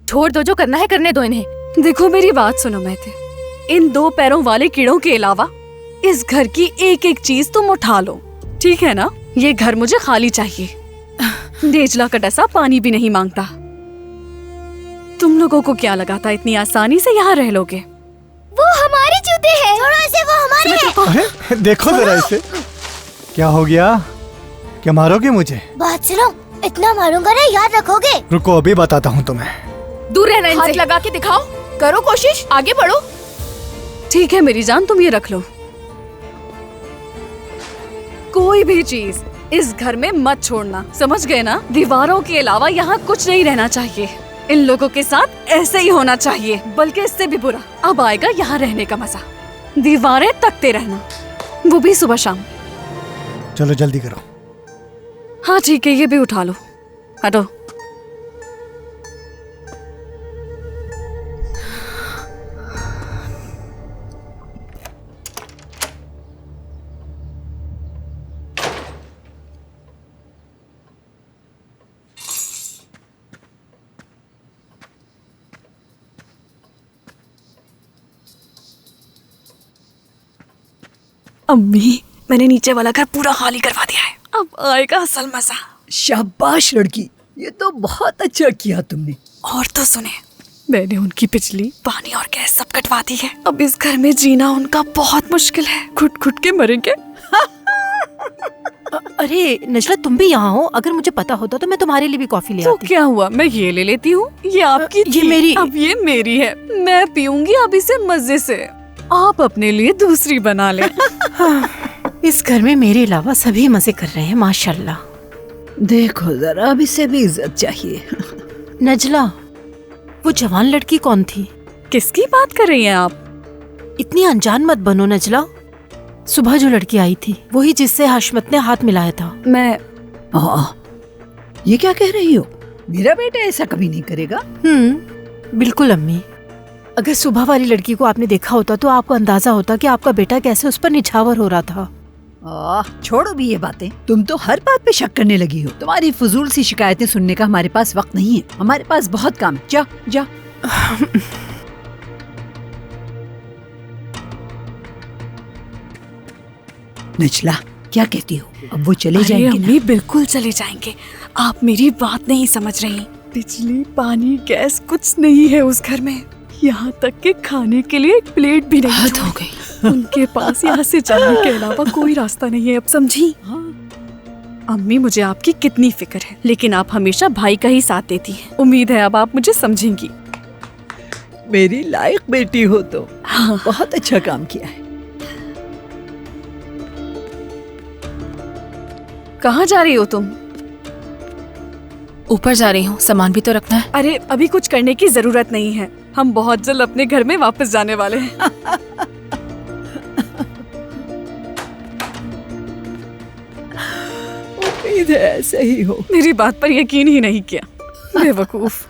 छोड़ दो, जो करना है करने दो इन्हें। देखो मेरी बात सुनो मैथे, इन 2 पैरों वाले कीड़ों के अलावा इस घर की एक एक चीज तुम उठा लो, ठीक है ना? ये घर मुझे खाली चाहिए। नेजला का डसा पानी भी नहीं मांगता। तुम लोगों को क्या लगा था इतनी आसानी से यहाँ रह लोगे? वो हमारे जूते हैं। छोड़ो इसे, वो हमारे हैं। अरे देखो जरा इसे, क्या हो गया? क्या मारोगे मुझे? बात सुनो, इतना मारूंगा ना, याद रखोगे? रुको अभी बताता हूँ तुम्हें। दूर रहना इनसे। हाथ लगा के दिखाओ, करो कोशिश, आगे बढ़ो। ठीक है मेरी जान, तुम ये रख लो। कोई भी चीज इस घर में मत छोड़ना, समझ गए ना? दीवारों के अलावा यहाँ कुछ नहीं रहना चाहिए। इन लोगों के साथ ऐसे ही होना चाहिए, बल्कि इससे भी बुरा। अब आएगा यहाँ रहने का मजा। दीवारें तकते रहना, वो भी सुबह शाम। चलो जल्दी करो। हाँ ठीक है, ये भी उठा लो। हटो। अम्मी, मैंने नीचे वाला घर पूरा खाली करवा दिया है। अब आएगा असल मजा। शाबाश लड़की, ये तो बहुत अच्छा किया तुमने। और तो सुने, मैंने उनकी बिजली, पानी और गैस सब कटवा दी है। अब इस घर में जीना उनका बहुत मुश्किल है। घुट घुट के मरेंगे। अरे नजला, तुम भी यहाँ हो? अगर मुझे पता होता तो मैं तुम्हारे लिए भी कॉफी ले तो आती। क्या हुआ, मैं ये ले लेती हूँ। ये आपकी ये थी, मेरी। अब ये मेरी है। मैं पीऊंगी अब इसे मजे से। आप अपने लिए दूसरी बना ले। इस घर में मेरे अलावा सभी मजे कर रहे हैं, माशाल्लाह। देखो जरा, अब इसे भी इज्जत चाहिए। नजला, वो जवान लड़की कौन थी? किसकी बात कर रही हैं आप? इतनी अनजान मत बनो नजला। सुबह जो लड़की आई थी, वही जिससे हाशमत ने हाथ मिलाया था। मैं ये क्या कह रही हो? मेरा बेटा ऐसा कभी नहीं करेगा। बिल्कुल अम्मी। अगर सुबह वाली लड़की को आपने देखा होता तो आपको अंदाजा होता कि आपका बेटा कैसे उस पर निछावर हो रहा था। छोड़ो भी ये बातें, तुम तो हर बात पे शक करने लगी हो। तुम्हारी फजूल सी शिकायतें सुनने का हमारे पास वक्त नहीं है। हमारे पास बहुत काम है। जा जा। नचला, क्या कहती हो? अब वो चले अरे जाएंगे ना? अम्मी, बिल्कुल चले जाएंगे। आप मेरी बात नहीं समझ रही। बिजली, पानी, गैस कुछ नहीं है उस घर में। यहाँ तक कि खाने के लिए एक प्लेट भी नहीं। हद हो गई। उनके पास यहाँ से जाने के अलावा कोई रास्ता नहीं है। अब समझी? अम्मी, मुझे आपकी कितनी फिक्र है, लेकिन आप हमेशा भाई का ही साथ देती हैं। उम्मीद है अब आप मुझे समझेंगी। मेरी लायक बेटी हो तो। बहुत अच्छा काम किया है। कहाँ जा रही हो तुम? ऊपर जा रही हूँ, सामान भी तो रखना है। अरे अभी कुछ करने की जरूरत नहीं है। हम बहुत जल्द अपने घर में वापस जाने वाले हैं। उम्मीद है ऐसे ही हो। मेरी बात पर यकीन ही नहीं किया, बेवकूफ।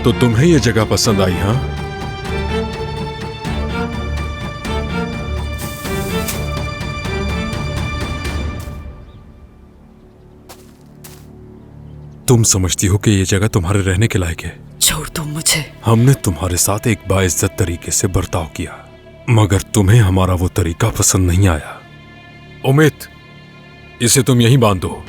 तो तुम्हें ये जगह पसंद आई? हाँ, तुम समझती हो कि ये जगह तुम्हारे रहने के लायक है। छोड़ दो मुझे। हमने तुम्हारे साथ एक बाइज्जत तरीके से बर्ताव किया, मगर तुम्हें हमारा वो तरीका पसंद नहीं आया। उम्मीद, इसे तुम यहीं बांध दो।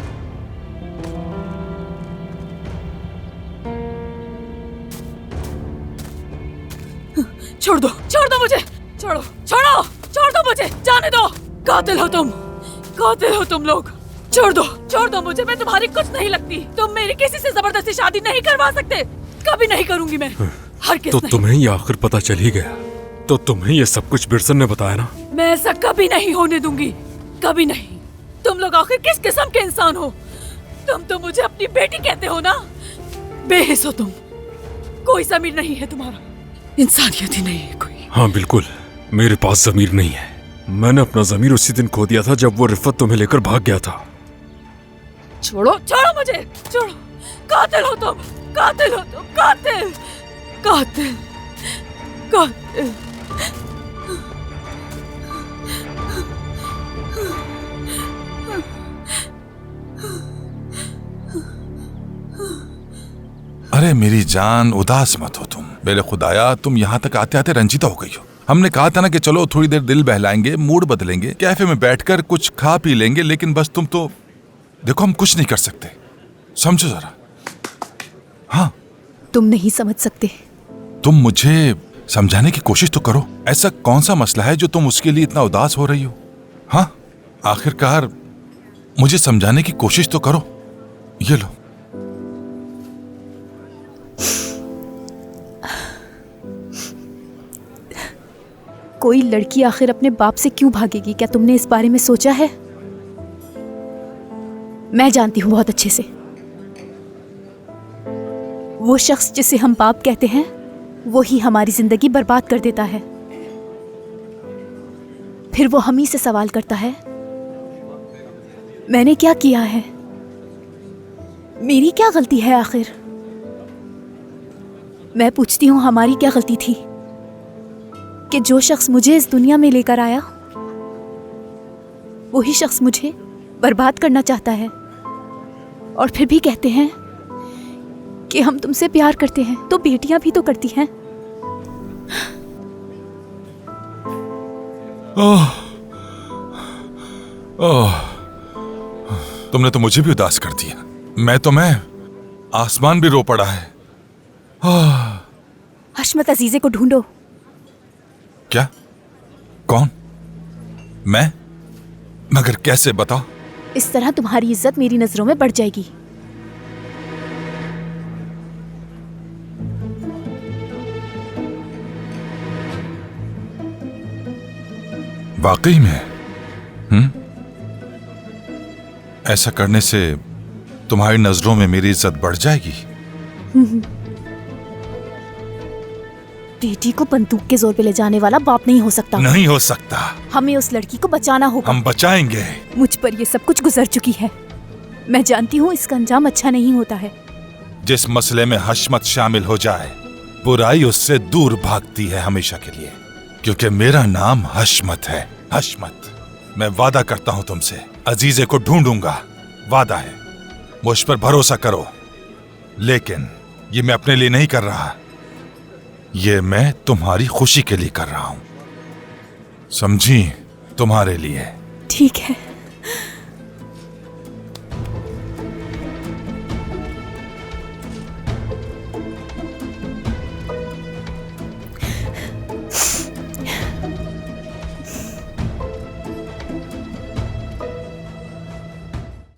छोड़ दो मुझे, छोड़ो, छोड़ दो मुझे, जाने दो। कातिल हो तुम लोग। छोड़ दो मुझे, मैं तुम्हारी कुछ नहीं लगती। तुम मेरी किसी से जबरदस्ती शादी नहीं करवा सकते, कभी नहीं करूंगी मैं। हर किस तो नहीं। तुम्हें ये आखिर पता चल ही गया, तो तुम्हें ये सब कुछ बिरसन ने बताया ना? मैं ऐसा कभी नहीं होने दूंगी, कभी नहीं। तुम लोग आखिर किस किस्म के इंसान हो? तुम तो मुझे अपनी बेटी कहते हो ना? बेहिस हो तुम, कोई ज़मीर नहीं है तुम्हारा, इंसानियत ही नहीं है कोई। हाँ बिल्कुल, मेरे पास ज़मीर नहीं है। मैंने अपना ज़मीर उसी दिन खो दिया था जब वो रिफत तुम्हें लेकर भाग गया था। छोड़ो मुझे, छोड़ो। कातिल हो तुम, कातिल। अरे मेरी जान, उदास मत हो तुम। मेरे खुदाया, तुम यहाँ तक आते आते रंजीता हो गई हो। हमने कहा था ना कि चलो थोड़ी देर दिल बहलाएंगे, मूड बदलेंगे, कैफे में बैठकर कुछ खा पी लेंगे, लेकिन बस तुम तो देखो, हम कुछ नहीं कर सकते, समझो जरा। हाँ, तुम नहीं समझ सकते। तुम मुझे समझाने की कोशिश तो करो। ऐसा कौन सा मसला है जो तुम उसके लिए इतना उदास हो रही हो? हाँ, आखिरकार मुझे समझाने की कोशिश तो करो। ये लो। कोई लड़की आखिर अपने बाप से क्यों भागेगी? क्या तुमने इस बारे में सोचा है? मैं जानती हूं बहुत अच्छे से। वो शख्स जिसे हम बाप कहते हैं, वो ही हमारी जिंदगी बर्बाद कर देता है। फिर वो हम ही से सवाल करता है, मैंने क्या किया है? मेरी क्या गलती है आखिर? मैं पूछती हूं, हमारी क्या गलती थी कि जो शख्स मुझे इस दुनिया में लेकर आया, वही शख्स मुझे बर्बाद करना चाहता है। और फिर भी कहते हैं कि हम तुमसे प्यार करते हैं, तो बेटियां भी तो करती हैं। तुमने तो मुझे भी उदास कर दिया। मैं आसमान भी रो पड़ा है। हशमत अजीजे को ढूंढो। क्या? कौन? मैं? मगर कैसे, बताओ। इस तरह तुम्हारी इज्जत मेरी नजरों में बढ़ जाएगी। वाकई में? ऐसा करने से तुम्हारी नजरों में मेरी इज्जत बढ़ जाएगी? बेटी को बंदूक के जोर पे ले जाने वाला बाप नहीं हो सकता। नहीं हो सकता। हमें उस लड़की को बचाना होगा। हम बचाएंगे। मुझ पर ये सब कुछ गुजर चुकी है। मैं जानती हूँ इसका अंजाम अच्छा नहीं होता है। जिस मसले में हशमत शामिल हो जाए, बुराई उससे दूर भागती है हमेशा के लिए, क्योंकि मेरा नाम हशमत है। हशमत। मैं वादा करता हूं तुमसे, अजीजे को ढूंढूंगा, वादा है। मुझ पर भरोसा करो। लेकिन ये मैं अपने लिए नहीं कर रहा, ये मैं तुम्हारी खुशी के लिए कर रहा हूं, समझी? तुम्हारे लिए। ठीक है।